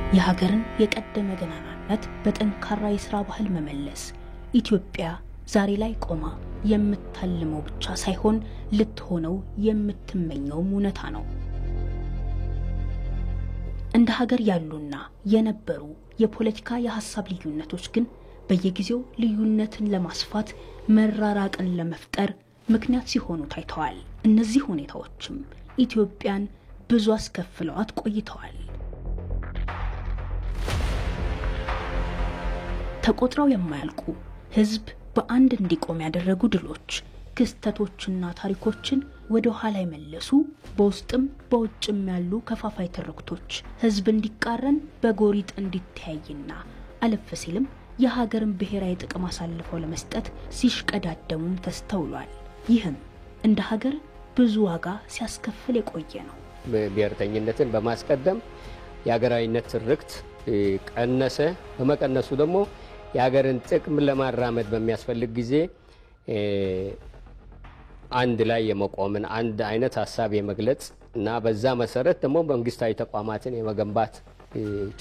የሀገርን የቀደመ ገናናነት በጠንካራ የሥራ ባህል መመለስ ኢትዮጵያ ዛሬ ላይ ቆማ የምታልመው ብቻ ሳይሆን ልትሆነው የምትመኘው እውነታ ነው። እንደ ሀገር ያሉና የነበሩ የፖለቲካ የሐሳብ ልዩነቶች ግን በየጊዜው ልዩነትን ለማስፋት መራራቅን ለመፍጠር ምክንያት ሲሆኑ ታይተዋል። እነዚህ ሁኔታዎችም ኢትዮጵያን ብዙ አስከፍለዋት ቆይተዋል። ተቆጥረው የማያልቁ ህዝብ በአንድ እንዲቆም ያደረጉ ድሎች፣ ክስተቶችና ታሪኮችን ወደ ኋላ የመለሱ በውስጥም በውጭም ያሉ ከፋፋይ ትርክቶች ህዝብ እንዲቃረን በጎሪጥ እንዲተያይና አለፍ ሲልም የሀገርን ብሔራዊ ጥቅም አሳልፈው ለመስጠት ሲሽቀዳደሙም ተስተውሏል። ይህም እንደ ሀገር ብዙ ዋጋ ሲያስከፍል የቆየ ነው። ብሔርተኝነትን በማስቀደም የሀገራዊነት ትርክት ቀነሰ። በመቀነሱ ደግሞ የሀገርን ጥቅም ለማራመድ በሚያስፈልግ ጊዜ አንድ ላይ የመቆምን አንድ አይነት ሐሳብ የመግለጽ እና በዛ መሰረት ደግሞ መንግስታዊ ተቋማትን የመገንባት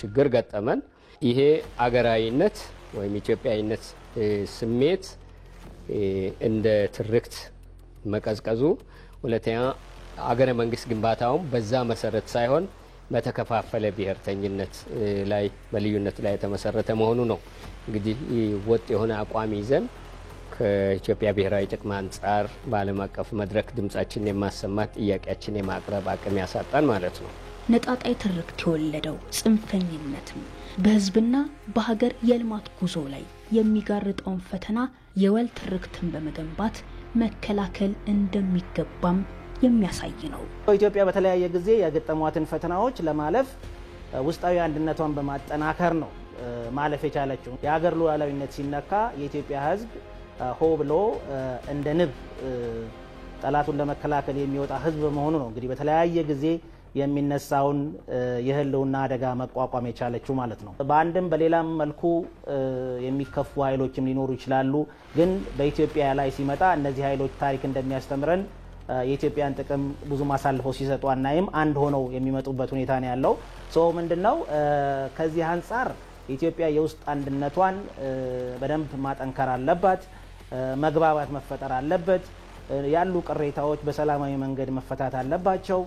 ችግር ገጠመን። ይሄ አገራዊነት ወይም ኢትዮጵያዊነት ስሜት እንደ ትርክት መቀዝቀዙ፣ ሁለተኛ አገረ መንግስት ግንባታውም በዛ መሰረት ሳይሆን በተከፋፈለ ብሔርተኝነት ላይ በልዩነት ላይ የተመሰረተ መሆኑ ነው። እንግዲህ ወጥ የሆነ አቋም ይዘን ከኢትዮጵያ ብሔራዊ ጥቅም አንጻር በዓለም አቀፍ መድረክ ድምጻችንን የማሰማት ጥያቄያችንን የማቅረብ አቅም ያሳጣን ማለት ነው። ነጣጣይ ትርክት የወለደው ጽንፈኝነትም በህዝብና በሀገር የልማት ጉዞ ላይ የሚጋርጠውን ፈተና የወል ትርክትን በመገንባት መከላከል እንደሚገባም የሚያሳይ ነው። ኢትዮጵያ በተለያየ ጊዜ ያገጠሟትን ፈተናዎች ለማለፍ ውስጣዊ አንድነቷን በማጠናከር ነው ማለፍ የቻለችው። የሀገር ሉዓላዊነት ሲነካ የኢትዮጵያ ህዝብ ሆ ብሎ እንደ ንብ ጠላቱን ለመከላከል የሚወጣ ህዝብ መሆኑ ነው እንግዲህ በተለያየ ጊዜ የሚነሳውን የህልውና አደጋ መቋቋም የቻለችው ማለት ነው። በአንድም በሌላም መልኩ የሚከፉ ኃይሎችም ሊኖሩ ይችላሉ። ግን በኢትዮጵያ ላይ ሲመጣ እነዚህ ኃይሎች ታሪክ እንደሚያስተምረን የኢትዮጵያን ጥቅም ብዙ ማሳልፈው ሲሰጡ አናይም። አንድ ሆነው የሚመጡበት ሁኔታ ነው ያለው። ምንድነው ከዚህ አንፃር ኢትዮጵያ የውስጥ አንድነቷን በደንብ ማጠንከር አለባት። መግባባት መፈጠር አለበት። ያሉ ቅሬታዎች በሰላማዊ መንገድ መፈታት አለባቸው።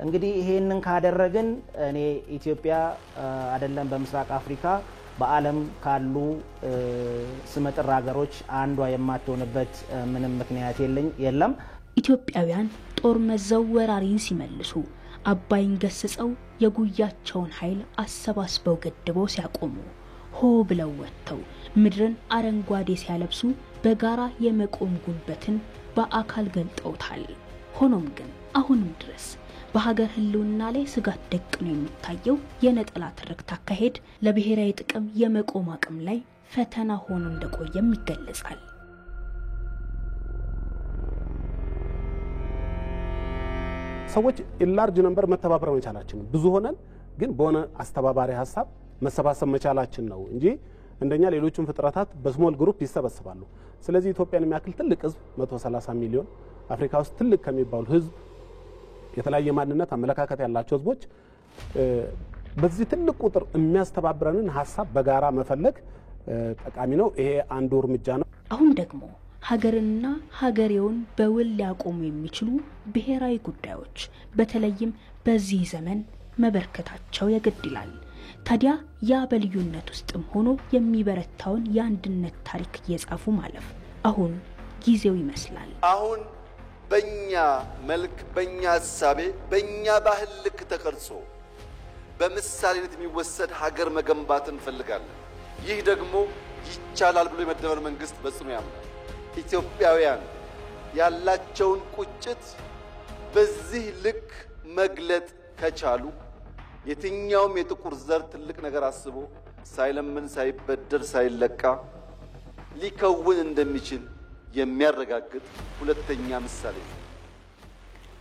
እንግዲህ ይሄንን ካደረግን እኔ ኢትዮጵያ አይደለም በምስራቅ አፍሪካ በዓለም ካሉ ስመጥር ሀገሮች አንዷ የማትሆንበት ምንም ምክንያት የለም። ኢትዮጵያውያን ጦር መዘው ወራሪን ሲመልሱ አባይን ገስጸው የጉያቸውን ኃይል አሰባስበው ገድበው ሲያቆሙ ሆ ብለው ወጥተው ምድርን አረንጓዴ ሲያለብሱ በጋራ የመቆም ጉልበትን በአካል ገልጠውታል። ሆኖም ግን አሁንም ድረስ በሀገር ህልውና ላይ ስጋት ደቅኖ የሚታየው የነጠላ ትርክት አካሄድ ለብሔራዊ ጥቅም የመቆም አቅም ላይ ፈተና ሆኖ እንደቆየም ይገለጻል። ሰዎች ኢላርጅ ነምበር መተባበር መቻላችን ብዙ ሆነን ግን በሆነ አስተባባሪ ሐሳብ መሰባሰብ መቻላችን ነው እንጂ እንደኛ ሌሎችም ፍጥረታት በስሞል ግሩፕ ይሰበሰባሉ። ስለዚህ ኢትዮጵያን የሚያክል ትልቅ ህዝብ 130 ሚሊዮን አፍሪካ ውስጥ ትልቅ ከሚባሉ ህዝብ የተለያየ ማንነት አመለካከት ያላቸው ህዝቦች በዚህ ትልቅ ቁጥር የሚያስተባብረንን ሐሳብ በጋራ መፈለግ ጠቃሚ ነው። ይሄ አንዱ እርምጃ ነው። አሁን ደግሞ ሀገርና ሀገሬውን በውል ሊያቆሙ የሚችሉ ብሔራዊ ጉዳዮች በተለይም በዚህ ዘመን መበርከታቸው የግድ ይላል። ታዲያ ያ በልዩነት ውስጥም ሆኖ የሚበረታውን የአንድነት ታሪክ እየጻፉ ማለፍ አሁን ጊዜው ይመስላል። አሁን በእኛ መልክ፣ በእኛ ሐሳቤ፣ በእኛ ባህል ልክ ተቀርጾ በምሳሌነት የሚወሰድ ሀገር መገንባት እንፈልጋለን። ይህ ደግሞ ይቻላል ብሎ የመደመር መንግስት በጽኑ ያምናል። ኢትዮጵያውያን ያላቸውን ቁጭት በዚህ ልክ መግለጥ ከቻሉ የትኛውም የጥቁር ዘር ትልቅ ነገር አስቦ ሳይለምን ሳይበደር ሳይለቃ ሊከውን እንደሚችል የሚያረጋግጥ ሁለተኛ ምሳሌ ነው።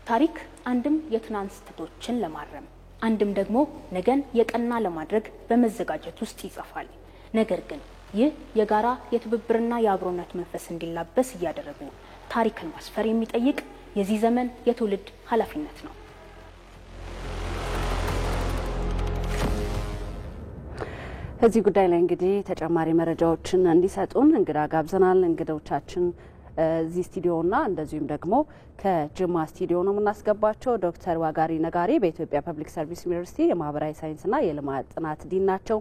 ታሪክ አንድም የትናንት ስህተቶችን ለማረም አንድም ደግሞ ነገን የቀና ለማድረግ በመዘጋጀት ውስጥ ይጻፋል። ነገር ግን ይህ የጋራ የትብብርና የአብሮነት መንፈስ እንዲላበስ እያደረጉ ታሪክን ማስፈር የሚጠይቅ የዚህ ዘመን የትውልድ ኃላፊነት ነው። በዚህ ጉዳይ ላይ እንግዲህ ተጨማሪ መረጃዎችን እንዲሰጡን እንግዳ ጋብዘናል። እንግዶቻችን እዚህ ስቱዲዮና እንደዚሁም ደግሞ ከጅማ ስቱዲዮ ነው የምናስገባቸው። ዶክተር ዋጋሪ ነጋሪ በኢትዮጵያ ፐብሊክ ሰርቪስ ዩኒቨርሲቲ የማህበራዊ ሳይንስና የልማት ጥናት ዲን ናቸው።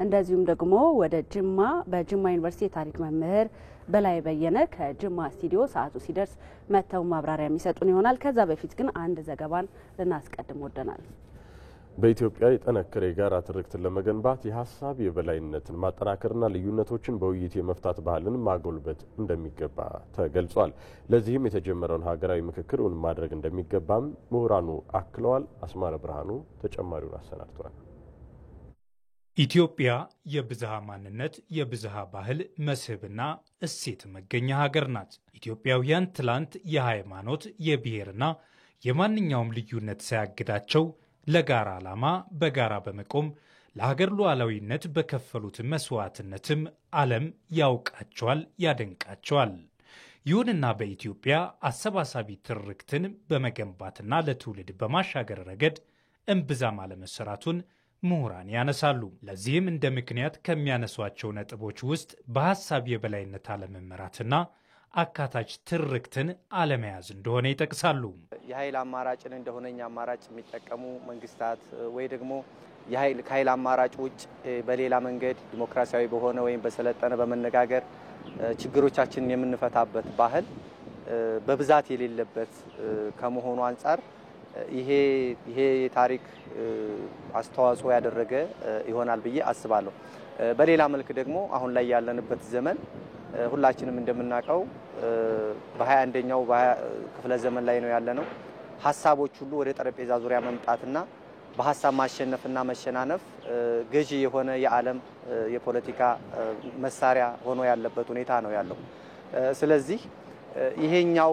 እንደዚሁም ደግሞ ወደ ጅማ በጅማ ዩኒቨርሲቲ የታሪክ መምህር በላይ በየነ ከጅማ ስቱዲዮ ሰዓቱ ሲደርስ መተው ማብራሪያ የሚሰጡን ይሆናል። ከዛ በፊት ግን አንድ ዘገባን ልናስቀድም ወደናል። በኢትዮጵያ የጠነከረ የጋራ ትርክትን ለመገንባት የሀሳብ የበላይነትን ማጠናከርና ልዩነቶችን በውይይት የመፍታት ባህልን ማጎልበት እንደሚገባ ተገልጿል። ለዚህም የተጀመረውን ሀገራዊ ምክክር እውን ማድረግ እንደሚገባም ምሁራኑ አክለዋል። አስማረ ብርሃኑ ተጨማሪውን አሰናድቷል። ኢትዮጵያ የብዝሃ ማንነት፣ የብዝሃ ባህል መስህብና እሴት መገኛ ሀገር ናት። ኢትዮጵያውያን ትላንት የሃይማኖት፣ የብሔርና የማንኛውም ልዩነት ሳያግዳቸው ለጋራ ዓላማ በጋራ በመቆም ለሀገር ሉዓላዊነት በከፈሉት መስዋዕትነትም ዓለም ያውቃቸዋል፣ ያደንቃቸዋል። ይሁንና በኢትዮጵያ አሰባሳቢ ትርክትን በመገንባትና ለትውልድ በማሻገር ረገድ እምብዛም አለመሰራቱን ምሁራን ያነሳሉ። ለዚህም እንደ ምክንያት ከሚያነሷቸው ነጥቦች ውስጥ በሀሳብ የበላይነት አለመመራትና አካታች ትርክትን አለመያዝ እንደሆነ ይጠቅሳሉ። የኃይል አማራጭን እንደሆነኛ አማራጭ የሚጠቀሙ መንግስታት ወይ ደግሞ ከኃይል አማራጭ ውጭ በሌላ መንገድ ዲሞክራሲያዊ በሆነ ወይም በሰለጠነ በመነጋገር ችግሮቻችንን የምንፈታበት ባህል በብዛት የሌለበት ከመሆኑ አንጻር ይሄ ታሪክ አስተዋጽኦ ያደረገ ይሆናል ብዬ አስባለሁ። በሌላ መልክ ደግሞ አሁን ላይ ያለንበት ዘመን ሁላችንም እንደምናውቀው በ21ኛው ክፍለ ዘመን ላይ ነው ያለነው። ሐሳቦች ሁሉ ወደ ጠረጴዛ ዙሪያ መምጣትና በሐሳብ ማሸነፍና መሸናነፍ ገዢ የሆነ የዓለም የፖለቲካ መሳሪያ ሆኖ ያለበት ሁኔታ ነው ያለው። ስለዚህ ይሄኛው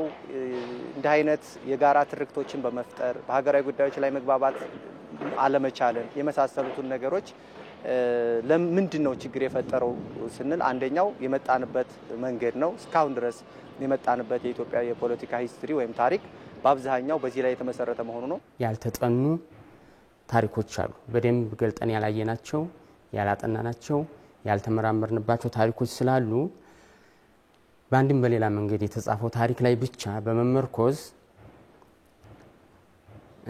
እንደ አይነት የጋራ ትርክቶችን በመፍጠር በሀገራዊ ጉዳዮች ላይ መግባባት አለመቻለን የመሳሰሉትን ነገሮች ለምንድነው ችግር የፈጠረው ስንል አንደኛው የመጣንበት መንገድ ነው። እስካሁን ድረስ የመጣንበት የኢትዮጵያ የፖለቲካ ሂስትሪ ወይም ታሪክ በአብዛኛው በዚህ ላይ የተመሰረተ መሆኑ ነው። ያልተጠኑ ታሪኮች አሉ። በደንብ ገልጠን ያላየናቸው፣ ያላጠናናቸው፣ ያልተመራመርንባቸው ታሪኮች ስላሉ በአንድም በሌላ መንገድ የተጻፈው ታሪክ ላይ ብቻ በመመርኮዝ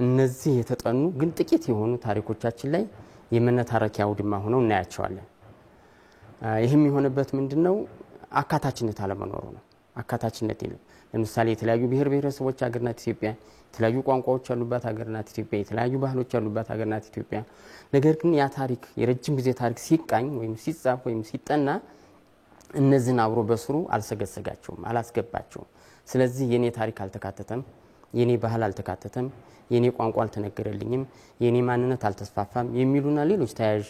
እነዚህ የተጠኑ ግን ጥቂት የሆኑ ታሪኮቻችን ላይ የመነታረኪያ አውድማ ሆነው እናያቸዋለን። ይህም የሆነበት ምንድነው? አካታችነት አለመኖሩ ነው። አካታችነት የለም። ለምሳሌ የተለያዩ ብሔር ብሔረሰቦች ሀገር ናት ኢትዮጵያ፣ የተለያዩ ቋንቋዎች ያሉባት ሀገር ናት ኢትዮጵያ፣ የተለያዩ ባህሎች ያሉባት ሀገር ናት ኢትዮጵያ። ነገር ግን ያ ታሪክ የረጅም ጊዜ ታሪክ ሲቃኝ ወይም ሲጻፍ ወይም ሲጠና እነዚህን አብሮ በስሩ አልሰገሰጋቸውም፣ አላስገባቸውም። ስለዚህ የኔ ታሪክ አልተካተተም፣ የኔ ባህል አልተካተተም፣ የኔ ቋንቋ አልተነገረልኝም፣ የኔ ማንነት አልተስፋፋም የሚሉና ሌሎች ተያያዥ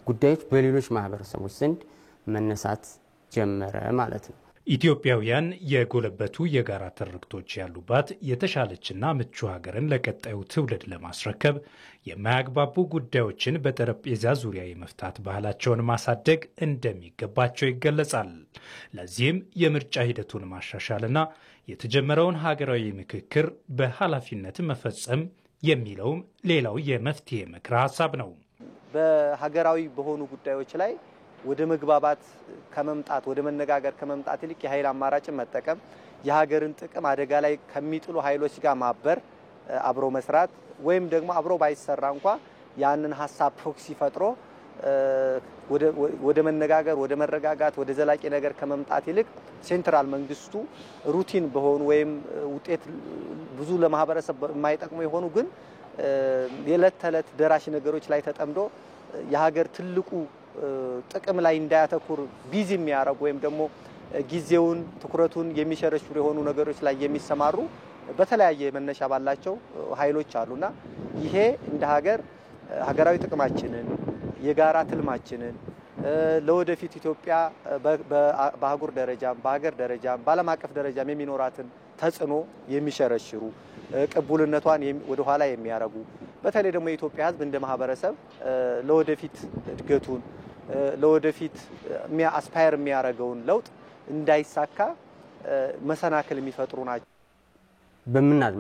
ጉዳዮች በሌሎች ማህበረሰቦች ዘንድ መነሳት ጀመረ ማለት ነው። ኢትዮጵያውያን የጎለበቱ የጋራ ትርክቶች ያሉባት የተሻለችና ምቹ ሀገርን ለቀጣዩ ትውልድ ለማስረከብ የማያግባቡ ጉዳዮችን በጠረጴዛ ዙሪያ የመፍታት ባህላቸውን ማሳደግ እንደሚገባቸው ይገለጻል። ለዚህም የምርጫ ሂደቱን ማሻሻልና የተጀመረውን ሀገራዊ ምክክር በኃላፊነት መፈጸም የሚለውም ሌላው የመፍትሄ ምክረ ሀሳብ ነው። በሀገራዊ በሆኑ ጉዳዮች ላይ ወደ መግባባት ከመምጣት ወደ መነጋገር ከመምጣት ይልቅ የኃይል አማራጭን መጠቀም፣ የሀገርን ጥቅም አደጋ ላይ ከሚጥሉ ኃይሎች ጋር ማበር፣ አብሮ መስራት ወይም ደግሞ አብሮ ባይሰራ እንኳ ያንን ሀሳብ ፕሮክሲ ፈጥሮ ወደ መነጋገር ወደ መረጋጋት ወደ ዘላቂ ነገር ከመምጣት ይልቅ ሴንትራል መንግስቱ ሩቲን በሆኑ ወይም ውጤት ብዙ ለማህበረሰብ የማይጠቅሙ የሆኑ ግን የዕለት ተዕለት ደራሽ ነገሮች ላይ ተጠምዶ የሀገር ትልቁ ጥቅም ላይ እንዳያተኩር ቢዚ የሚያረጉ ወይም ደግሞ ጊዜውን ትኩረቱን የሚሸረሽሩ የሆኑ ነገሮች ላይ የሚሰማሩ በተለያየ መነሻ ባላቸው ኃይሎች አሉና ይሄ እንደ ሀገራዊ ጥቅማችንን የጋራ ትልማችንን ለወደፊት ኢትዮጵያ በአህጉር ደረጃም በሀገር ደረጃም በዓለም አቀፍ ደረጃም የሚኖራትን ተጽዕኖ የሚሸረሽሩ ቅቡልነቷን ወደ ኋላ የሚያረጉ በተለይ ደግሞ የኢትዮጵያ ሕዝብ እንደ ማህበረሰብ ለወደፊት እድገቱን ለወደፊት አስፓየር የሚያረገውን ለውጥ እንዳይሳካ መሰናክል የሚፈጥሩ ናቸው።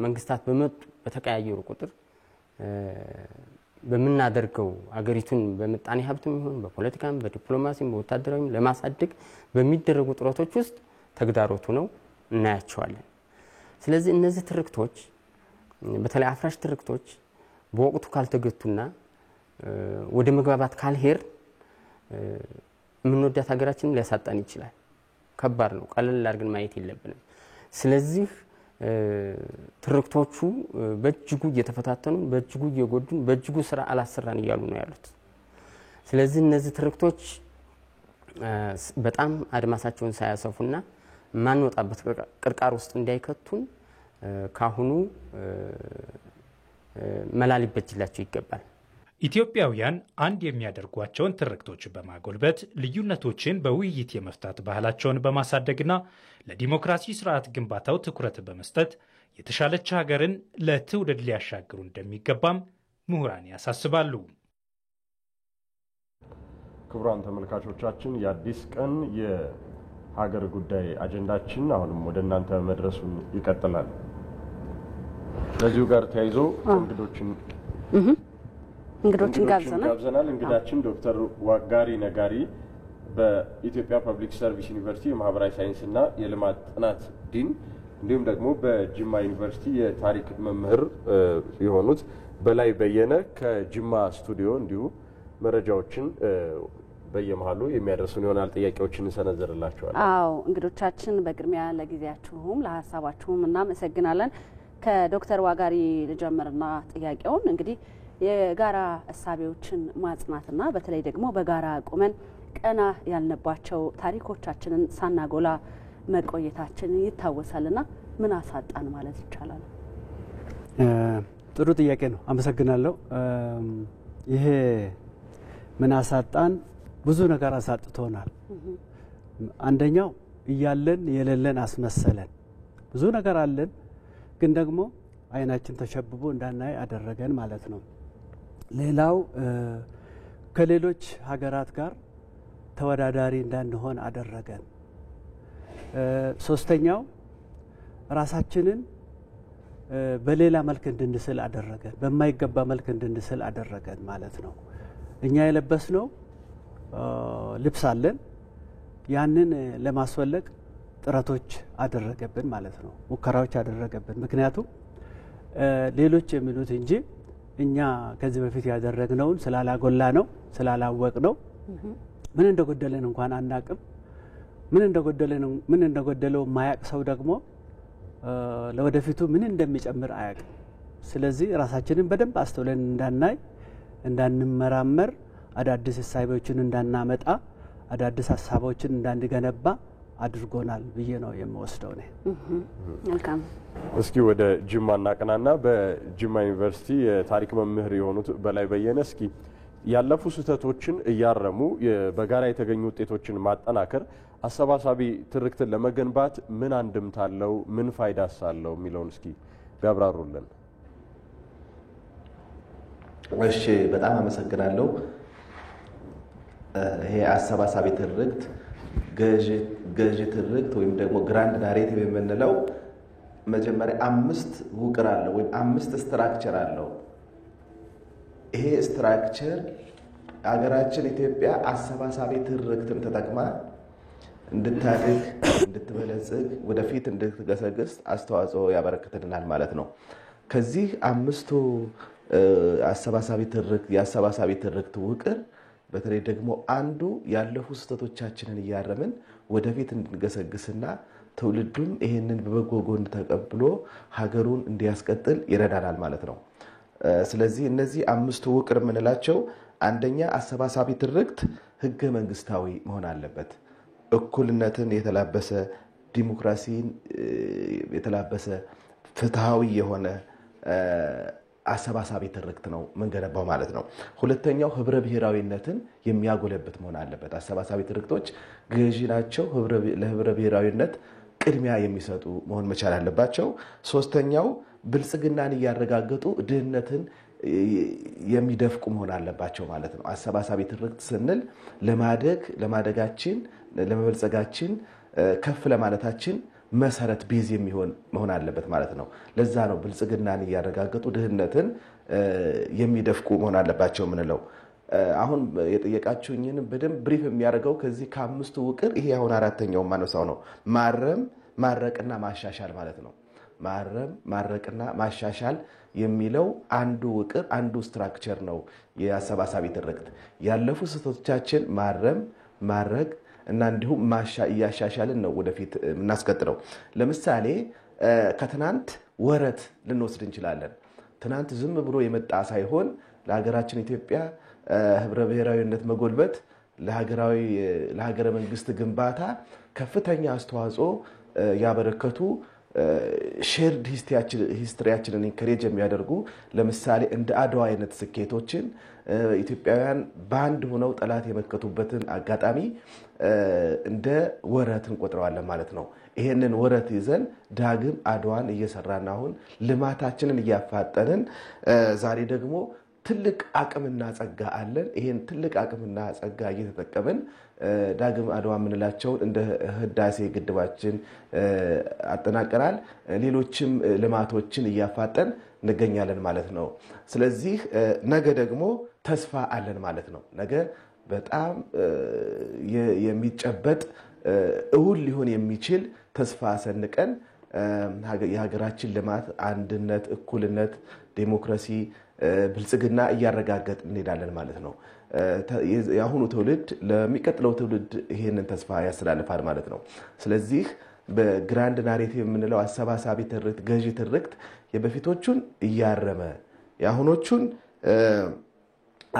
መንግስታት በመጡ በተቀያየሩ ቁጥር በመናደርገው አገሪቱን በመጣኔ ሀብትም ይሁን በፖለቲካም በዲፕሎማሲም በወታደራዊም ለማሳደግ በሚደረጉ ጥረቶች ውስጥ ተግዳሮቱ ነው እናያቸዋለን። ስለዚህ እነዚህ ትርክቶች በተለይ አፍራሽ ትርክቶች በወቅቱ ካልተገቱና ወደ መግባባት ካልሄር ምንወዳት ሀገራችንን ሊያሳጣን ይችላል። ከባድ ነው። ቀለል አድርገን ማየት የለብንም። ስለዚህ ትርክቶቹ በእጅጉ እየተፈታተኑ በእጅጉ እየጎዱን በእጅጉ ስራ አላሰራን እያሉ ነው ያሉት። ስለዚህ እነዚህ ትርክቶች በጣም አድማሳቸውን ሳያሰፉና ማንወጣበት ቅርቃር ውስጥ እንዳይከቱን ካሁኑ መላ ሊበጅላቸው ይገባል። ኢትዮጵያውያን አንድ የሚያደርጓቸውን ትርክቶች በማጎልበት ልዩነቶችን በውይይት የመፍታት ባህላቸውን በማሳደግና ለዲሞክራሲ ስርዓት ግንባታው ትኩረት በመስጠት የተሻለች ሀገርን ለትውልድ ሊያሻግሩ እንደሚገባም ምሁራን ያሳስባሉ። ክቡራን ተመልካቾቻችን የአዲስ ቀን የሀገር ጉዳይ አጀንዳችን አሁንም ወደ እናንተ መድረሱን ይቀጥላል። ለዚሁ ጋር ተያይዞ እንግዶችን ጋብዘናል። እንግዳችን ዶክተር ዋጋሪ ነጋሪ በኢትዮጵያ ፐብሊክ ሰርቪስ ዩኒቨርሲቲ የማህበራዊ ሳይንስና የልማት ጥናት ዲን እንዲሁም ደግሞ በጅማ ዩኒቨርሲቲ የታሪክ መምህር የሆኑት በላይ በየነ ከጅማ ስቱዲዮ እንዲሁ መረጃዎችን በየመሃሉ የሚያደርሱን ይሆናል። ጥያቄዎችን እንሰነዝርላችኋለን። አዎ እንግዶቻችን በቅድሚያ ለጊዜያችሁም ለሐሳባችሁም እናመሰግናለን። ከዶክተር ዋጋሪ ልጀምርና ጥያቄውን እንግዲህ የጋራ እሳቤዎችን ማጽናትና በተለይ ደግሞ በጋራ ቁመን ቀና ያልነባቸው ታሪኮቻችንን ሳናጎላ መቆየታችን ይታወሳልና ምን አሳጣን ማለት ይቻላል? ጥሩ ጥያቄ ነው። አመሰግናለሁ። ይሄ ምን አሳጣን ብዙ ነገር አሳጥቶናል። አንደኛው እያለን የሌለን አስመሰለን። ብዙ ነገር አለን ግን ደግሞ አይናችን ተሸብቦ እንዳናይ አደረገን ማለት ነው። ሌላው ከሌሎች ሀገራት ጋር ተወዳዳሪ እንዳንሆን አደረገን። ሶስተኛው ራሳችንን በሌላ መልክ እንድንስል አደረገን፣ በማይገባ መልክ እንድንስል አደረገን ማለት ነው። እኛ የለበስነው ልብስ አለን፣ ያንን ለማስወለቅ ጥረቶች አደረገብን ማለት ነው፣ ሙከራዎች አደረገብን። ምክንያቱም ሌሎች የሚሉት እንጂ እኛ ከዚህ በፊት ያደረግነውን ስላላጎላ ነው ስላላወቅ ነው ምን እንደጎደለን እንኳን አናቅም። ምን እንደጎደለው ማያቅ ሰው ደግሞ ለወደፊቱ ምን እንደሚጨምር አያቅም። ስለዚህ ራሳችንን በደንብ አስተውለን እንዳናይ፣ እንዳንመራመር፣ አዳዲስ ሀሳቦችን እንዳናመጣ፣ አዳዲስ ሀሳቦችን እንዳንገነባ አድርጎናል ብዬ ነው የምወስደው ነው። መልካም። እስኪ ወደ ጅማ እናቀናና በጅማ ዩኒቨርሲቲ የታሪክ መምህር የሆኑት በላይ በየነ እስኪ ያለፉ ስህተቶችን እያረሙ በጋራ የተገኙ ውጤቶችን ማጠናከር አሰባሳቢ ትርክትን ለመገንባት ምን አንድምታ አለው፣ ምን ፋይዳስ አለው የሚለውን እስኪ ቢያብራሩልን። እሺ፣ በጣም አመሰግናለሁ። ይሄ አሰባሳቢ ትርክት ገዥ ትርክት ወይም ደግሞ ግራንድ ናሬቲቭ የምንለው መጀመሪያ 5 ውቅር አለው ወይም 5 ስትራክቸር አለው። ይሄ ስትራክቸር አገራችን ኢትዮጵያ አሰባሳቢ ትርክትን ተጠቅማ እንድታድግ፣ እንድትበለጽግ፣ ወደፊት እንድትገሰግስ አስተዋጽኦ ያበረክትልናል ማለት ነው። ከዚህ 5ቱ የአሰባሳቢ ትርክት ውቅር በተለይ ደግሞ አንዱ ያለፉ ስህተቶቻችንን እያረምን ወደፊት እንድንገሰግስና ትውልዱም ይሄንን በበጎ ጎን ተቀብሎ ሀገሩን እንዲያስቀጥል ይረዳናል ማለት ነው። ስለዚህ እነዚህ 5ቱ ውቅር የምንላቸው አንደኛ አሰባሳቢ ትርክት ህገ መንግስታዊ መሆን አለበት። እኩልነትን የተላበሰ ዲሞክራሲን የተላበሰ ፍትሃዊ የሆነ አሰባሳቢ ትርክት ነው መንገነባው ማለት ነው። ሁለተኛው ህብረ ብሔራዊነትን የሚያጎለብት መሆን አለበት። አሰባሳቢ ትርክቶች ገዢ ናቸው፣ ለህብረ ብሔራዊነት ቅድሚያ የሚሰጡ መሆን መቻል አለባቸው። ሶስተኛው ብልጽግናን እያረጋገጡ ድህነትን የሚደፍቁ መሆን አለባቸው ማለት ነው። አሰባሳቢ ትርክት ስንል ለማደጋችን ለመበልጸጋችን ከፍ ለማለታችን መሰረት ቤዝ የሚሆን መሆን አለበት ማለት ነው። ለዛ ነው ብልጽግናን እያረጋገጡ ድህነትን የሚደፍቁ መሆን አለባቸው ምንለው። አሁን የጠየቃችሁኝን በደንብ ብሪፍ የሚያደርገው ከዚህ ከአምስቱ ውቅር ይሄ አሁን አራተኛው ማነሳው ነው። ማረም ማረቅና ማሻሻል ማለት ነው። ማረም ማረቅና ማሻሻል የሚለው አንዱ ውቅር አንዱ ስትራክቸር ነው የአሰባሳቢ ትርክት። ያለፉ ስህተቶቻችን ማረም ማረቅ እና እንዲሁም እያሻሻልን ነው ወደፊት እናስቀጥለው። ለምሳሌ ከትናንት ወረት ልንወስድ እንችላለን። ትናንት ዝም ብሎ የመጣ ሳይሆን ለሀገራችን ኢትዮጵያ ህብረ ብሔራዊነት መጎልበት ለሀገረ መንግስት ግንባታ ከፍተኛ አስተዋጽኦ ያበረከቱ ሼርድ ሂስትሪያችንን ኢንከሬጅ የሚያደርጉ ለምሳሌ እንደ አድዋ አይነት ስኬቶችን ኢትዮጵያውያን ባንድ ሆነው ጠላት የመከቱበትን አጋጣሚ እንደ ወረት እንቆጥረዋለን ማለት ነው። ይሄንን ወረት ይዘን ዳግም አድዋን እየሰራን አሁን ልማታችንን እያፋጠንን ዛሬ ደግሞ ትልቅ አቅምና ጸጋ አለን። ይሄን ትልቅ አቅምና ጸጋ እየተጠቀምን ዳግም አድዋ ምንላቸውን እንደ ህዳሴ ግድባችን አጠናቀናል። ሌሎችም ልማቶችን እያፋጠን እንገኛለን ማለት ነው። ስለዚህ ነገ ደግሞ ተስፋ አለን ማለት ነው። ነገ በጣም የሚጨበጥ እውን ሊሆን የሚችል ተስፋ ሰንቀን የሀገራችን ልማት፣ አንድነት፣ እኩልነት፣ ዴሞክራሲ፣ ብልጽግና እያረጋገጥ እንሄዳለን ማለት ነው። የአሁኑ ትውልድ ለሚቀጥለው ትውልድ ይሄንን ተስፋ ያስተላልፋል ማለት ነው። ስለዚህ በግራንድ ናሬቲቭ የምንለው አሰባሳቢ ትርክት፣ ገዢ ትርክት የበፊቶቹን እያረመ የአሁኖቹን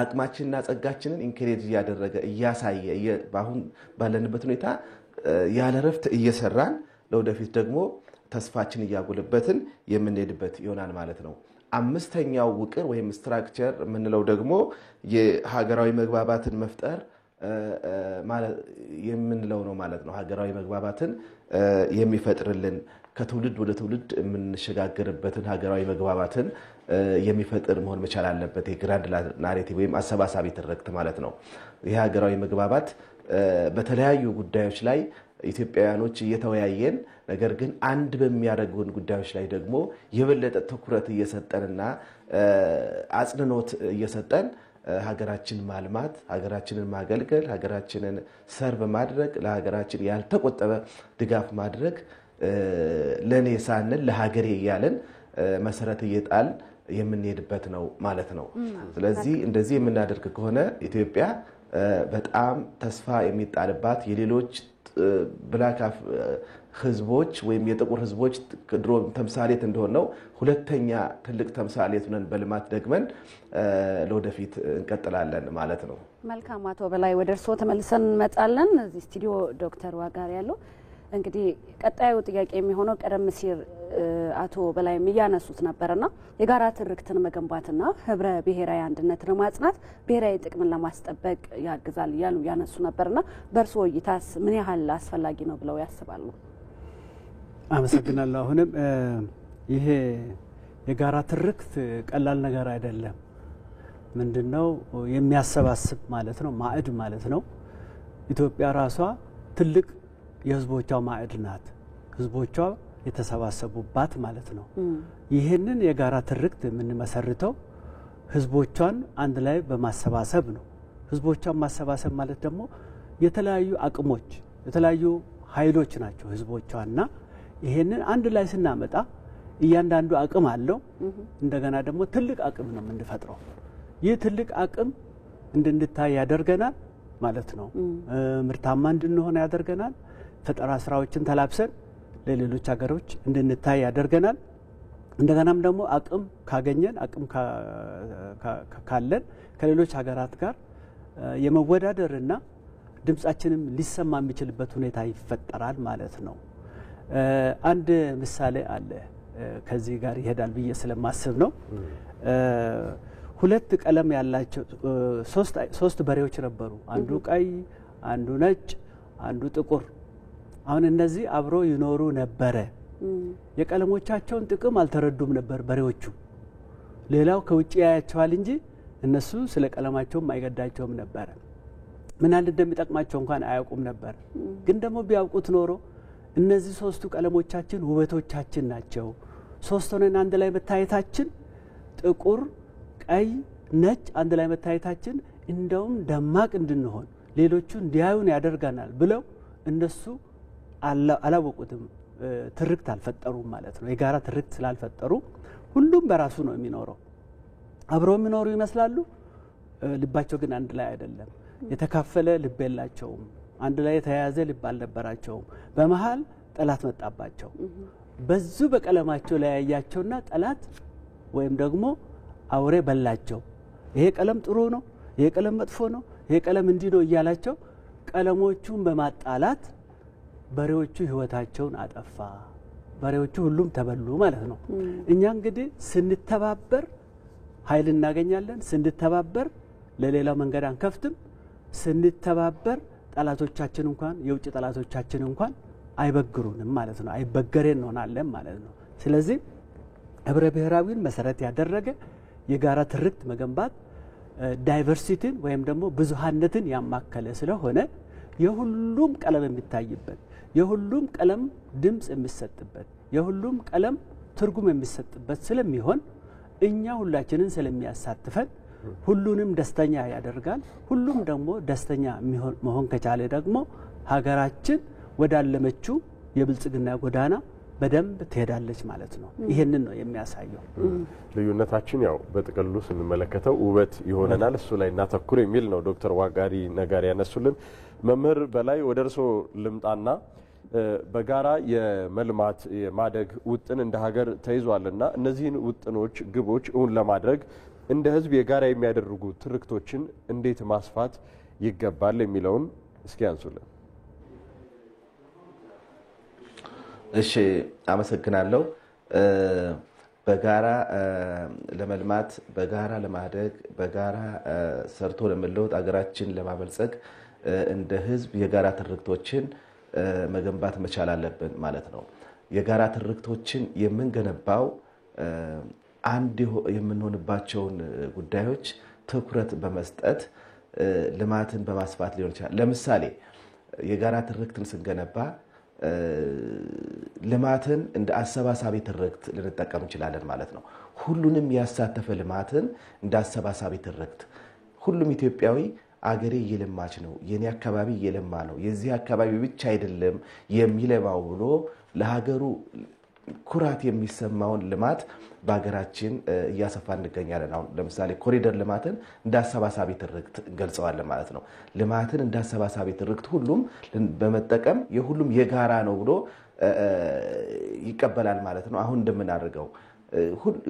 አቅማችንና ጸጋችንን ኢንከሬጅ እያደረገ እያሳየ በአሁን ባለንበት ሁኔታ ያለ ረፍት እየሰራን ለወደፊት ደግሞ ተስፋችን እያጎለበትን የምንሄድበት ይሆናል ማለት ነው። አምስተኛው ውቅር ወይም ስትራክቸር የምንለው ደግሞ የሀገራዊ መግባባትን መፍጠር የምንለው ነው ማለት ነው። ሀገራዊ መግባባትን የሚፈጥርልን ከትውልድ ወደ ትውልድ የምንሸጋገርበትን ሀገራዊ መግባባትን የሚፈጥር መሆን መቻል አለበት። የግራንድ ናሬቲቭ ወይም አሰባሳቢ ትርክት ማለት ነው። ይህ ሀገራዊ መግባባት በተለያዩ ጉዳዮች ላይ ኢትዮጵያውያኖች እየተወያየን ነገር ግን አንድ በሚያደርጉን ጉዳዮች ላይ ደግሞ የበለጠ ትኩረት እየሰጠንና አጽንኖት እየሰጠን ሀገራችን ማልማት፣ ሀገራችንን ማገልገል፣ ሀገራችንን ሰርቭ ማድረግ፣ ለሀገራችን ያልተቆጠበ ድጋፍ ማድረግ ለኔ ሳንል ለሀገሬ እያለን መሰረት እየጣል የምንሄድበት ነው ማለት ነው። ስለዚህ እንደዚህ የምናደርግ ከሆነ ኢትዮጵያ በጣም ተስፋ የሚጣልባት የሌሎች ብላክ ህዝቦች ወይም የጥቁር ህዝቦች ድሮ ተምሳሌት እንደሆነው ሁለተኛ ትልቅ ተምሳሌት ነን በልማት ደግመን ለወደፊት እንቀጥላለን ማለት ነው። መልካም አቶ በላይ ወደ እርስዎ ተመልሰን እንመጣለን። እዚህ ስቱዲዮ ዶክተር ዋጋሪ ያለው እንግዲህ ቀጣዩ ጥያቄ የሚሆነው ቀደም ሲል አቶ በላይ የሚያነሱት ነበርና የጋራ ትርክትን መገንባትና ህብረ ብሔራዊ አንድነትን ማጽናት ብሔራዊ ጥቅምን ለማስጠበቅ ያግዛል ያሉ ያነሱ ነበርና በእርስዎ እይታስ ምን ያህል አስፈላጊ ነው ብለው ያስባሉ? አመሰግናለሁ። አሁንም ይሄ የጋራ ትርክት ቀላል ነገር አይደለም። ምንድነው የሚያሰባስብ ማለት ነው፣ ማዕድ ማለት ነው። ኢትዮጵያ ራሷ ትልቅ የህዝቦቿ ማዕድ ናት። ህዝቦቿ የተሰባሰቡባት ማለት ነው። ይህንን የጋራ ትርክት የምንመሰርተው ህዝቦቿን አንድ ላይ በማሰባሰብ ነው። ህዝቦቿን ማሰባሰብ ማለት ደግሞ የተለያዩ አቅሞች፣ የተለያዩ ኃይሎች ናቸው ህዝቦቿና ይሄንን አንድ ላይ ስናመጣ እያንዳንዱ አቅም አለው። እንደገና ደግሞ ትልቅ አቅም ነው የምንፈጥረው። ይህ ትልቅ አቅም እንድንታይ ያደርገናል ማለት ነው። ምርታማ እንድንሆን ያደርገናል። ፈጠራ ስራዎችን ተላብሰን ለሌሎች ሀገሮች እንድንታይ ያደርገናል። እንደገናም ደግሞ አቅም ካገኘን አቅም ካለን ከሌሎች ሀገራት ጋር የመወዳደርና ድምጻችንም ሊሰማ የሚችልበት ሁኔታ ይፈጠራል ማለት ነው። አንድ ምሳሌ አለ ከዚህ ጋር ይሄዳል ብዬ ስለማስብ ነው። ሁለት ቀለም ያላቸው ሶስት በሬዎች ነበሩ። አንዱ ቀይ፣ አንዱ ነጭ፣ አንዱ ጥቁር። አሁን እነዚህ አብሮ ይኖሩ ነበረ። የቀለሞቻቸውን ጥቅም አልተረዱም ነበር በሬዎቹ። ሌላው ከውጭ ያያቸዋል እንጂ እነሱ ስለ ቀለማቸውም አይገዳቸውም ነበር። ምን ያህል እንደሚጠቅማቸው እንኳን አያውቁም ነበር። ግን ደግሞ ቢያውቁት ኖሮ እነዚህ ሶስቱ ቀለሞቻችን ውበቶቻችን ናቸው። ሶስት ሆነን አንድ ላይ መታየታችን ጥቁር፣ ቀይ፣ ነጭ አንድ ላይ መታየታችን እንደውም ደማቅ እንድንሆን ሌሎቹ እንዲያዩን ያደርጋናል ብለው እነሱ አላወቁትም። ትርክት አልፈጠሩም ማለት ነው። የጋራ ትርክት ስላልፈጠሩ ሁሉም በራሱ ነው የሚኖረው። አብረው የሚኖሩ ይመስላሉ፣ ልባቸው ግን አንድ ላይ አይደለም። የተካፈለ ልብ የላቸውም። አንድ ላይ የተያያዘ ልብ አልነበራቸውም። በመሃል ጠላት መጣባቸው። በዙ በቀለማቸው ለያያቸውና ጠላት ወይም ደግሞ አውሬ በላቸው። ይሄ ቀለም ጥሩ ነው፣ ይሄ ቀለም መጥፎ ነው፣ ይሄ ቀለም እንዲህ ነው እያላቸው ቀለሞቹን በማጣላት በሬዎቹ ህይወታቸውን አጠፋ። በሬዎቹ ሁሉም ተበሉ ማለት ነው። እኛ እንግዲህ ስንተባበር ኃይል እናገኛለን። ስንተባበር ለሌላው መንገድ አንከፍትም። ስንተባበር ጠላቶቻችን እንኳን የውጭ ጠላቶቻችን እንኳን አይበግሩንም ማለት ነው። አይበገሬ እንሆናለን ማለት ነው። ስለዚህ ህብረ ብሔራዊን መሰረት ያደረገ የጋራ ትርክት መገንባት ዳይቨርሲቲን ወይም ደግሞ ብዙሃነትን ያማከለ ስለሆነ የሁሉም ቀለም የሚታይበት፣ የሁሉም ቀለም ድምጽ የሚሰጥበት፣ የሁሉም ቀለም ትርጉም የሚሰጥበት ስለሚሆን እኛ ሁላችንን ስለሚያሳትፈን ሁሉንም ደስተኛ ያደርጋል። ሁሉም ደግሞ ደስተኛ መሆን ከቻለ ደግሞ ሀገራችን ወዳለመችው የብልጽግና ጎዳና በደንብ ትሄዳለች ማለት ነው። ይሄንን ነው የሚያሳየው። ልዩነታችን ያው በጥቅሉ ስንመለከተው ውበት ይሆነናል፣ እሱ ላይ እናተኩር የሚል ነው ዶክተር ዋጋሪ ነጋሪ ያነሱልን። መምህር በላይ ወደ እርሶ ልምጣና በጋራ የመልማት የማደግ ውጥን እንደ ሀገር ተይዟልና እነዚህን ውጥኖች ግቦች እውን ለማድረግ እንደ ህዝብ የጋራ የሚያደርጉ ትርክቶችን እንዴት ማስፋት ይገባል የሚለውን እስኪ አንሱልን። እሺ አመሰግናለሁ። በጋራ ለመልማት፣ በጋራ ለማደግ፣ በጋራ ሰርቶ ለመለወጥ አገራችን ለማበልጸግ እንደ ህዝብ የጋራ ትርክቶችን መገንባት መቻል አለብን ማለት ነው። የጋራ ትርክቶችን የምንገነባው አንድ የምንሆንባቸውን ጉዳዮች ትኩረት በመስጠት ልማትን በማስፋት ሊሆን ይችላል። ለምሳሌ የጋራ ትርክትን ስንገነባ ልማትን እንደ አሰባሳቢ ትርክት ልንጠቀም እንችላለን ማለት ነው። ሁሉንም ያሳተፈ ልማትን እንደ አሰባሳቢ ትርክት ሁሉም ኢትዮጵያዊ አገሬ እየለማች ነው፣ የኔ አካባቢ እየለማ ነው፣ የዚህ አካባቢ ብቻ አይደለም የሚለማው ብሎ ለሀገሩ ኩራት የሚሰማውን ልማት በሀገራችን እያሰፋ እንገኛለን። አሁን ለምሳሌ ኮሪደር ልማትን እንደ አሰባሳቢ ትርክት እንገልጸዋለን ማለት ነው። ልማትን እንደ አሰባሳቢ ትርክት ሁሉም በመጠቀም የሁሉም የጋራ ነው ብሎ ይቀበላል ማለት ነው። አሁን እንደምናደርገው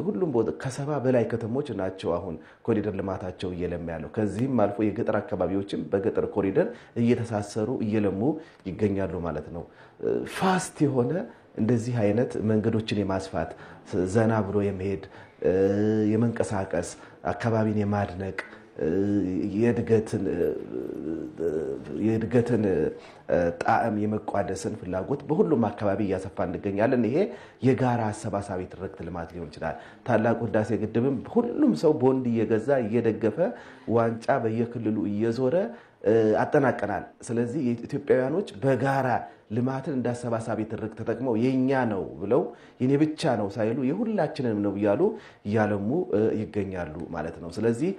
ሁሉም ከሰባ በላይ ከተሞች ናቸው አሁን ኮሪደር ልማታቸው እየለማ ያለው። ከዚህም አልፎ የገጠር አካባቢዎችም በገጠር ኮሪደር እየተሳሰሩ እየለሙ ይገኛሉ ማለት ነው። ፋስት የሆነ እንደዚህ አይነት መንገዶችን የማስፋት ዘና ብሎ የመሄድ የመንቀሳቀስ አካባቢን የማድነቅ የእድገትን ጣዕም የመቋደስን ፍላጎት በሁሉም አካባቢ እያሰፋ እንገኛለን። ይሄ የጋራ አሰባሳቢ ትርክት ልማት ሊሆን ይችላል። ታላቁ ህዳሴ ግድብም ሁሉም ሰው ቦንድ እየገዛ እየደገፈ ዋንጫ በየክልሉ እየዞረ አጠናቀናል። ስለዚህ ኢትዮጵያውያኖች በጋራ ልማትን እንዳሰባሳቢ ትርክት ተጠቅመው የኛ ነው ብለው የኔ ብቻ ነው ሳይሉ የሁላችንም ነው እያሉ እያለሙ ይገኛሉ ማለት ነው። ስለዚህ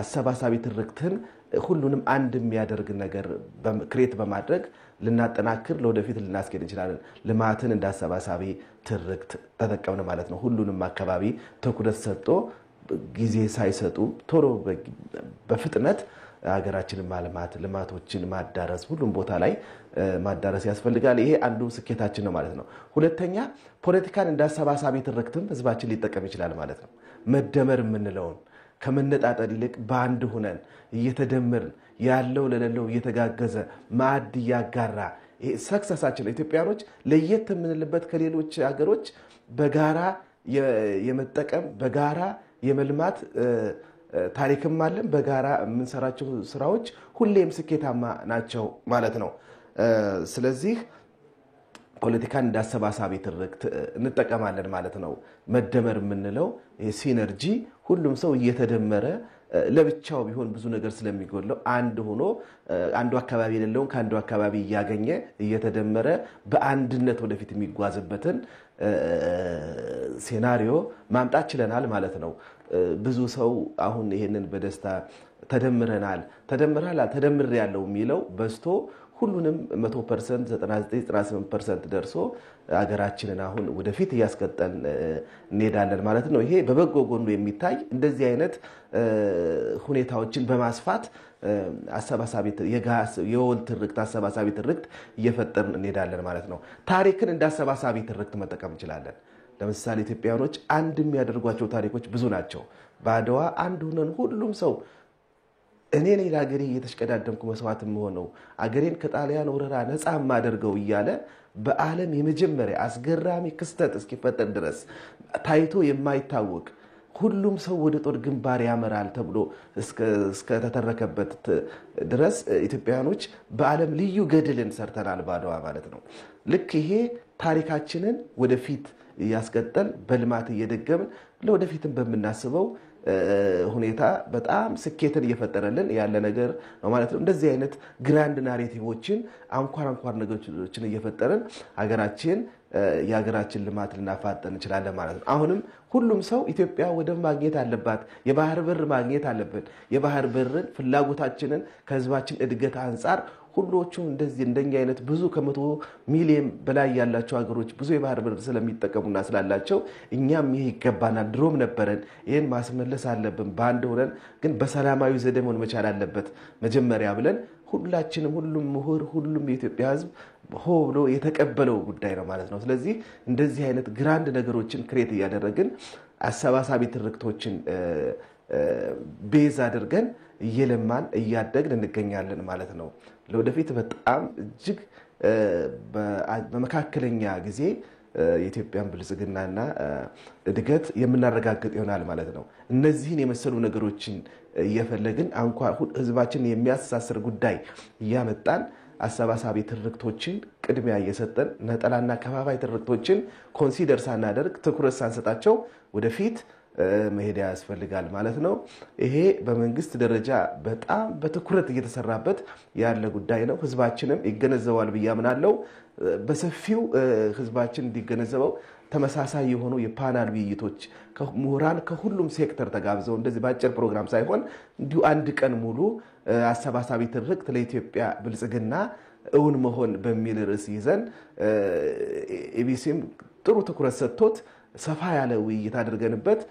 አሰባሳቢ ትርክትን ሁሉንም አንድ የሚያደርግ ነገር ክሬት በማድረግ ልናጠናክር ለወደፊት ልናስኬድ እንችላለን። ልማትን እንዳሰባሳቢ ትርክት ተጠቀምን ማለት ነው። ሁሉንም አካባቢ ትኩረት ሰጥቶ ጊዜ ሳይሰጡ ቶሎ በፍጥነት ሀገራችንን ማልማት፣ ልማቶችን ማዳረስ፣ ሁሉም ቦታ ላይ ማዳረስ ያስፈልጋል። ይሄ አንዱ ስኬታችን ነው ማለት ነው። ሁለተኛ ፖለቲካን እንዳሰባሳቢ ትርክትም ህዝባችን ሊጠቀም ይችላል ማለት ነው። መደመር የምንለውን ከመነጣጠል ይልቅ በአንድ ሆነን እየተደመርን ያለው ለሌለው እየተጋገዘ ማዕድ እያጋራ ይሄ ሰክሰሳችን ኢትዮጵያኖች ለየት የምንልበት ከሌሎች ሀገሮች በጋራ የመጠቀም በጋራ የመልማት ታሪክም አለን። በጋራ የምንሰራቸው ስራዎች ሁሌም ስኬታማ ናቸው ማለት ነው። ስለዚህ ፖለቲካን እንዳሰባሳቢ ትርክት እንጠቀማለን ማለት ነው። መደመር የምንለው ሲነርጂ ሁሉም ሰው እየተደመረ ለብቻው ቢሆን ብዙ ነገር ስለሚጎለው አንድ ሆኖ አንዱ አካባቢ የሌለውን ከአንዱ አካባቢ እያገኘ እየተደመረ በአንድነት ወደፊት የሚጓዝበትን ሴናሪዮ ማምጣት ችለናል ማለት ነው። ብዙ ሰው አሁን ይሄንን በደስታ ተደምር ያለው የሚለው በስቶ ሁሉንም 100% 99-98% ደርሶ አገራችንን አሁን ወደፊት እያስቀጠል እንሄዳለን ማለት ነው። ይሄ በበጎ ጎኑ የሚታይ እንደዚህ አይነት ሁኔታዎችን በማስፋት የወል ትርክት አሰባሳቢ ትርክት እየፈጠርን እንሄዳለን ማለት ነው። ታሪክን እንደ አሰባሳቢ ትርክት መጠቀም እንችላለን። ለምሳሌ ኢትዮጵያኖች አንድ የሚያደርጓቸው ታሪኮች ብዙ ናቸው። በአድዋ አንድ ሆነን ሁሉም ሰው እኔ ነኝ ለሀገሬ እየተሽቀዳደምኩ መስዋዕት የምሆነው አገሬን ከጣሊያን ወረራ ነፃ ማደርገው እያለ በዓለም የመጀመሪያ አስገራሚ ክስተት እስኪፈጠር ድረስ ታይቶ የማይታወቅ ሁሉም ሰው ወደ ጦር ግንባር ያመራል ተብሎ እስከ ተተረከበት ድረስ ኢትዮጵያኖች በዓለም ልዩ ገድልን ሰርተናል በአድዋ ማለት ነው። ልክ ይሄ ታሪካችንን ወደፊት ያስቀጠል በልማት እየደገምን ለወደፊትም በመናስበው ሁኔታ በጣም ስኬትን እየፈጠረልን ያለ ነገር ነው ማለት ነው። እንደዚህ አይነት ግራንድ ናሬቲቮችን አንኳር ነገሮችን እየፈጠረን የሀገራችን ልማት ልናፋጠን እንችላለን ማለት ነው። አሁንም ሁሉም ሰው ኢትዮጵያ ወደብ ማግኘት አለባት፣ የባህር በር ማግኘት አለበት። የባህር በርን ፍላጎታችንን ከህዝባችን እድገት አንጻር ሁሉዎቹም እንደዚህ እንደኛ አይነት ብዙ ከ100 ሚሊዮን በላይ ያላቸው ሀገሮች ብዙ የባህር በር ስለሚጠቀሙና ስላላቸው እኛም ይሄ ይገባናል፣ ድሮም ነበረን፣ ይሄን ማስመለስ አለብን። በአንድ ሆነን ግን በሰላማዊ ዘዴ መሆን መቻል አለበት መጀመሪያ ብለን ሁላችንም ሁሉም ምሁር ሁሉም የኢትዮጵያ ህዝብ ሆ ብሎ የተቀበለው ጉዳይ ነው ማለት ነው። ስለዚህ እንደዚህ አይነት ግራንድ ነገሮችን ክሬት እያደረግን አሰባሳቢ ትርክቶችን ቤዝ አድርገን እየለማን እያደግን እንገኛለን ማለት ነው። ለወደፊት በጣም እጅግ በመካከለኛ ጊዜ የኢትዮጵያን ብልጽግናና እድገት የምናረጋግጥ ይሆናል ማለት ነው። እነዚህን የመሰሉ ነገሮችን እየፈለግን ህዝባችን የሚያስተሳስር ጉዳይ እያመጣን አሰባሳቢ ትርክቶችን ቅድሚያ እየሰጠን ነጠላና ከባባይ ትርክቶችን ኮንሲደር ሳናደርግ ትኩረት ሳንሰጣቸው ወደፊት መሄድ ያስፈልጋል ማለት ነው። ይሄ በመንግስት ደረጃ በጣም በትኩረት እየተሰራበት ያለ ጉዳይ ነው። ህዝባችንም ይገነዘባል ብዬ አምናለሁ። በሰፊው ህዝባችን እንዲገነዘበው ተመሳሳይ የሆኑ የፓናል ውይይቶች ምሁራን ከሁሉም ሴክተር ተጋብዘው እንደዚህ በአጭር ፕሮግራም ሳይሆን እንዲሁ አንድ ቀን ሙሉ አሰባሳቢ ትርክት ለኢትዮጵያ ብልጽግና እውን መሆን በሚል ርዕስ ይዘን ኢቢሲም ጥሩ ትኩረት ሰጥቶት ሰፋ ያለ ውይይት አድርገንበት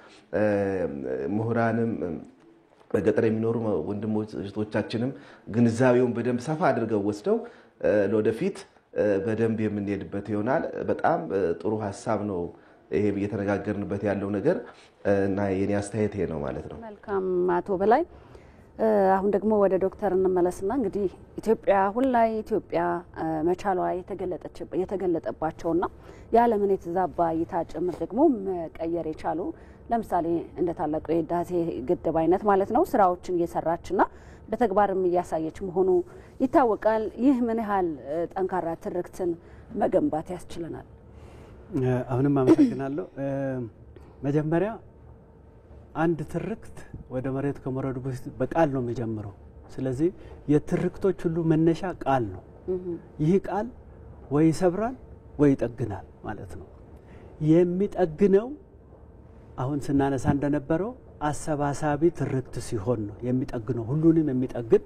ምሁራንም በገጠር የሚኖሩ ወንድሞች እህቶቻችንም ግንዛቤውን በደንብ ሰፋ አድርገው ወስደው ለወደፊት በደንብ የምንሄድበት ይሆናል። በጣም ጥሩ ሐሳብ ነው ይሄ እየተነጋገርንበት ያለው ነገር እና የኔ አስተያየት ይሄ ነው ማለት ነው። መልካም አቶ በላይ አሁን ደግሞ ወደ ዶክተር እንመለስና እንግዲህ ኢትዮጵያ አሁን ላይ ኢትዮጵያ መቻሏ የተገለጠባቸውና የዓለምን የተዛባ እይታ ጭምር ደግሞ መቀየር የቻሉ ለምሳሌ እንደ ታላቁ የህዳሴ ግድብ አይነት ማለት ነው ስራዎችን እየሰራችና በተግባርም እያሳየች መሆኑ ይታወቃል። ይህ ምን ያህል ጠንካራ ትርክትን መገንባት ያስችለናል? አሁንም አመሰግናለሁ። መጀመሪያ አንድ ትርክት ወደ መሬት ከመረዱ በፊት በቃል ነው የሚጀምረው። ስለዚህ የትርክቶች ሁሉ መነሻ ቃል ነው። ይህ ቃል ወይ ይሰብራል ወይ ይጠግናል ማለት ነው። የሚጠግነው አሁን ስናነሳ እንደነበረው አሰባሳቢ ትርክት ሲሆን ነው የሚጠግነው። ሁሉንም የሚጠግን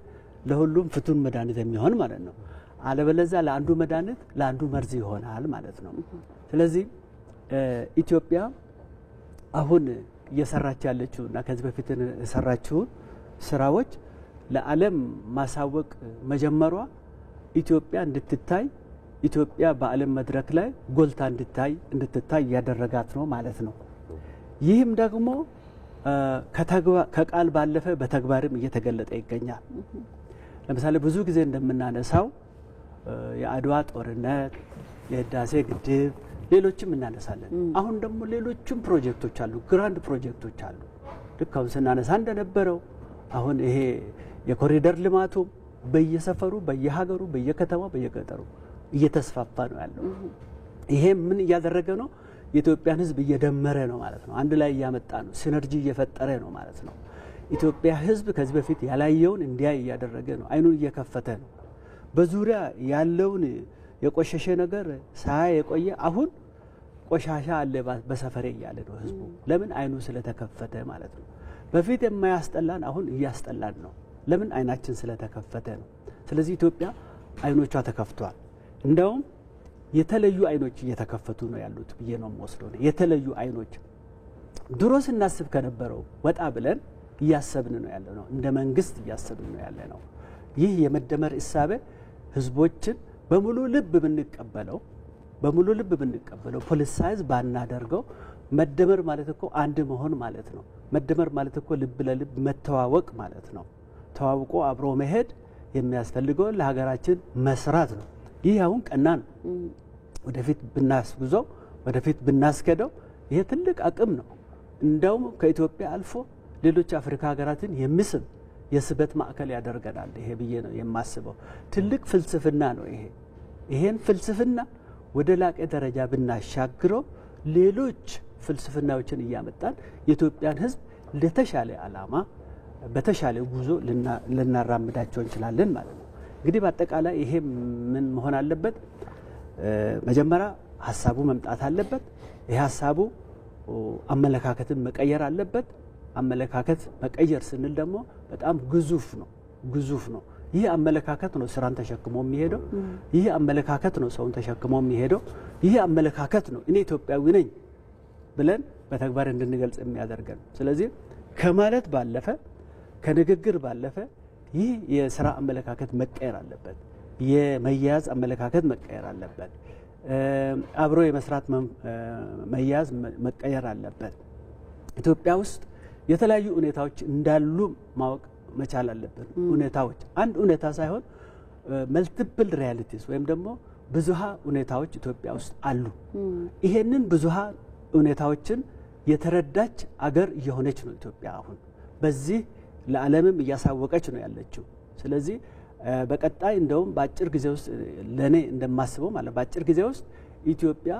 ለሁሉም ፍቱን መድኃኒት የሚሆን ማለት ነው። አለበለዚያ ለአንዱ መድኃኒት ለአንዱ መርዝ ይሆናል ማለት ነው። ስለዚህ ኢትዮጵያ አሁን እየሰራች ያለችው እና ከዚህ በፊት የሰራችውን ስራዎች ለዓለም ማሳወቅ መጀመሯ ኢትዮጵያ እንድትታይ ኢትዮጵያ በዓለም መድረክ ላይ ጎልታ እንድትታይ ያደረጋት ነው ማለት ነው። ይህም ደግሞ ከቃል ባለፈ በተግባርም እየተገለጠ ይገኛል። ለምሳሌ ብዙ ጊዜ እንደምናነሳው የአድዋ ጦርነት፣ የህዳሴ ግድብ፣ ሌሎችም እናነሳለን። አሁን ደግሞ ሌሎችም ፕሮጀክቶች አሉ፣ ግራንድ ፕሮጀክቶች አሉ። ልክ አሁን ስናነሳ እንደነበረው አሁን ይሄ የኮሪደር ልማቱ በየሰፈሩ፣ በየሀገሩ፣ በየከተማው፣ በየገጠሩ እየተስፋፋ ነው ያለው። ይሄ ምን እያደረገ ነው? የኢትዮጵያን ህዝብ እየደመረ ነው ማለት ነው። አንድ ላይ እያመጣ ነው፣ ሲነርጂ እየፈጠረ ነው ማለት ነው። ኢትዮጵያ ህዝብ ከዚህ በፊት ያላየውን እንዲያይ እያደረገ ነው። አይኑን እየከፈተ ነው። በዙሪያ ያለውን የቆሸሸ ነገር ሳያይ የቆየ አሁን ቆሻሻ አለ በሰፈሬ እያለ ነው ህዝቡ። ለምን? አይኑ ስለተከፈተ ማለት ነው። በፊት የማያስጠላን አሁን እያስጠላን ነው። ለምን? አይናችን ስለተከፈተ ነው። ስለዚህ ኢትዮጵያ አይኖቿ ተከፍቷል። እንደውም የተለዩ አይኖች እየተከፈቱ ነው ያሉት ብዬ ነው የምወስደው። የተለዩ አይኖች ድሮ ስናስብ ከነበረው ወጣ ብለን እያሰብን ነው ያለ ነው። እንደ መንግስት እያሰብን ነው ያለ ነው። ይህ የመደመር እሳቤ ህዝቦችን በሙሉ ልብ ብንቀበለው ፖለቲሳይዝ ባናደርገው፣ መደመር ማለት እኮ አንድ መሆን ማለት ነው። መደመር ማለት እኮ ልብ ለልብ መተዋወቅ ማለት ነው። ተዋውቆ አብሮ መሄድ የሚያስፈልገው ለሀገራችን መስራት ነው። ይህ አሁን ቀና ነው። ወደፊት ብናስጉዘው፣ ወደፊት ብናስከደው ይሄ ትልቅ አቅም ነው። እንደውም ከኢትዮጵያ አልፎ ሌሎች አፍሪካ ሀገራትን የሚስብ የስበት ማዕከል ያደርገናል። ይሄ ብዬ ነው የማስበው። ትልቅ ፍልስፍና ነው ይሄ። ይሄን ፍልስፍና ወደ ላቀ ደረጃ ብናሻግረው ሌሎች ፍልስፍናዎችን እያመጣን የኢትዮጵያን ህዝብ ለተሻለ ዓላማ በተሻለ ጉዞ ልናራምዳቸው እንችላለን ማለት ነው። እንግዲህ በአጠቃላይ ይሄ ምን መሆን አለበት? መጀመሪያ ሀሳቡ መምጣት አለበት። ይሄ ሀሳቡ አመለካከትን መቀየር አለበት። አመለካከት መቀየር ስንል ደግሞ በጣም ግዙፍ ነው። ይህ አመለካከት ነው ስራን ተሸክሞ የሚሄደው። ይህ አመለካከት ነው ሰውን ተሸክሞ የሚሄደው። ይህ አመለካከት ነው እኔ ኢትዮጵያዊ ነኝ ብለን በተግባር እንድንገልጽ የሚያደርገን። ስለዚህ ከማለት ባለፈ ከንግግር ባለፈ ይህ የስራ አመለካከት መቀየር አለበት። የመያዝ አመለካከት መቀየር አለበት። አብሮ የመስራት መያዝ መቀየር አለበት። ኢትዮጵያ ውስጥ የተለያዩ ሁኔታዎች እንዳሉ ማወቅ መቻል አለብን። ሁኔታዎች አንድ ሁኔታ ሳይሆን መልቲፕል ሪያሊቲስ ወይም ደግሞ ብዙሃ ሁኔታዎች ኢትዮጵያ ውስጥ አሉ። ይሄንን ብዙሃ ሁኔታዎችን የተረዳች አገር እየሆነች ነው ኢትዮጵያ አሁን። በዚህ ለዓለምም እያሳወቀች ነው ያለችው። ስለዚህ በቀጣይ እንደውም በአጭር ጊዜ ውስጥ ለኔ እንደማስበው ማለት በአጭር ጊዜ ውስጥ ኢትዮጵያ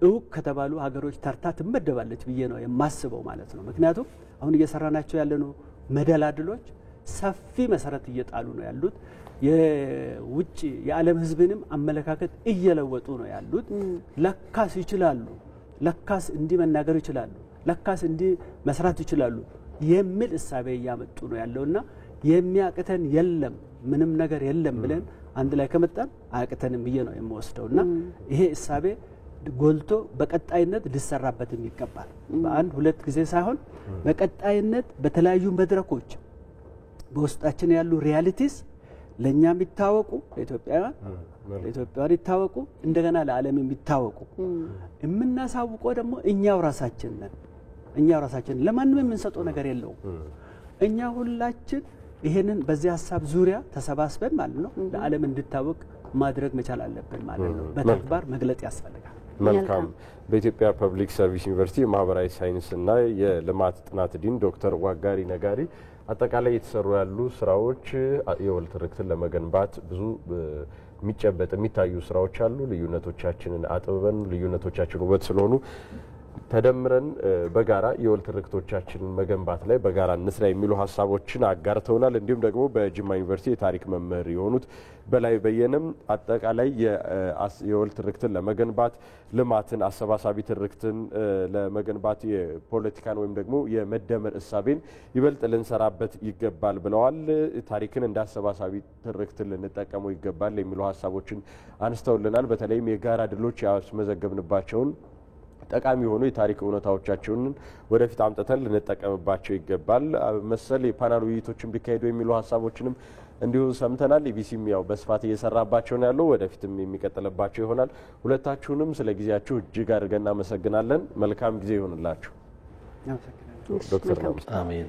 እውቅ ከተባሉ ሀገሮች ተርታ ትመደባለች ብዬ ነው የማስበው ማለት ነው። ምክንያቱም አሁን እየሰራናቸው ያለነው መደላድሎች ሰፊ መሰረት እየጣሉ ነው ያሉት። የውጭ የዓለም ህዝብንም አመለካከት እየለወጡ ነው ያሉት። ለካስ ይችላሉ፣ ለካስ እንዲህ መናገር ይችላሉ፣ ለካስ እንዲህ መስራት ይችላሉ የሚል እሳቤ እያመጡ ነው ያለውና የሚያቅተን የለም ምንም ነገር የለም ብለን አንድ ላይ ከመጣን አያቅተንም ብዬ ነው የምወስደውና ይሄ እሳቤ ጎልቶ በቀጣይነት ሊሰራበትም ይገባል። በአንድ ሁለት ጊዜ ሳይሆን በቀጣይነት በተለያዩ መድረኮች በውስጣችን ያሉ ሪያሊቲስ ለኛም ይታወቁ፣ ለኢትዮጵያውያን ይታወቁ፣ እንደገና ለዓለም የሚታወቁ የምናሳውቀው ደግሞ እኛው ራሳችን ነን። እኛው ራሳችን ለማንም የምንሰጠው ነገር የለውም። እኛ ሁላችን ይሄንን በዚህ ሐሳብ ዙሪያ ተሰባስበን ማለት ነው ለዓለም እንድታወቅ ማድረግ መቻል አለብን ማለት ነው። በተግባር መግለጽ ያስፈልጋል። መልካም። በኢትዮጵያ ፐብሊክ ሰርቪስ ዩኒቨርሲቲ የማህበራዊ ሳይንስና የልማት ጥናት ዲን ዶክተር ዋጋሪ ነጋሪ አጠቃላይ የተሰሩ ያሉ ስራዎች የወል ትርክትን ለመገንባት ብዙ የሚጨበጥ የሚታዩ ስራዎች አሉ። ልዩነቶቻችንን አጥብበን ልዩነቶቻችን ውበት ስለሆኑ ተደምረን በጋራ የወል ትርክቶቻችንን መገንባት ላይ በጋራ እንስራ የሚሉ ሀሳቦችን አጋርተውናል። እንዲሁም ደግሞ በጅማ ዩኒቨርሲቲ የታሪክ መምህር የሆኑት በላይ በየነም አጠቃላይ የወል ትርክትን ለመገንባት ልማትን፣ አሰባሳቢ ትርክትን ለመገንባት የፖለቲካን ወይም ደግሞ የመደመር እሳቤን ይበልጥ ልንሰራበት ይገባል ብለዋል። ታሪክን እንደ አሰባሳቢ ትርክትን ልንጠቀመው ይገባል የሚሉ ሀሳቦችን አንስተውልናል። በተለይም የጋራ ድሎች ያስመዘገብንባቸውን ጠቃሚ የሆኑ የታሪክ እውነታዎቻቸውን ወደፊት አምጥተን ልንጠቀምባቸው ይገባል። መሰል የፓናል ውይይቶችን ቢካሄዱ የሚሉ ሀሳቦችንም እንዲሁ ሰምተናል። ኢቢሲም ያው በስፋት እየሰራባቸው ነው ያለው፣ ወደፊትም የሚቀጥልባቸው ይሆናል። ሁለታችሁንም ስለ ጊዜያችሁ እጅግ አድርገን እናመሰግናለን። መልካም ጊዜ ይሆንላችሁ። ዶክተር አሜን።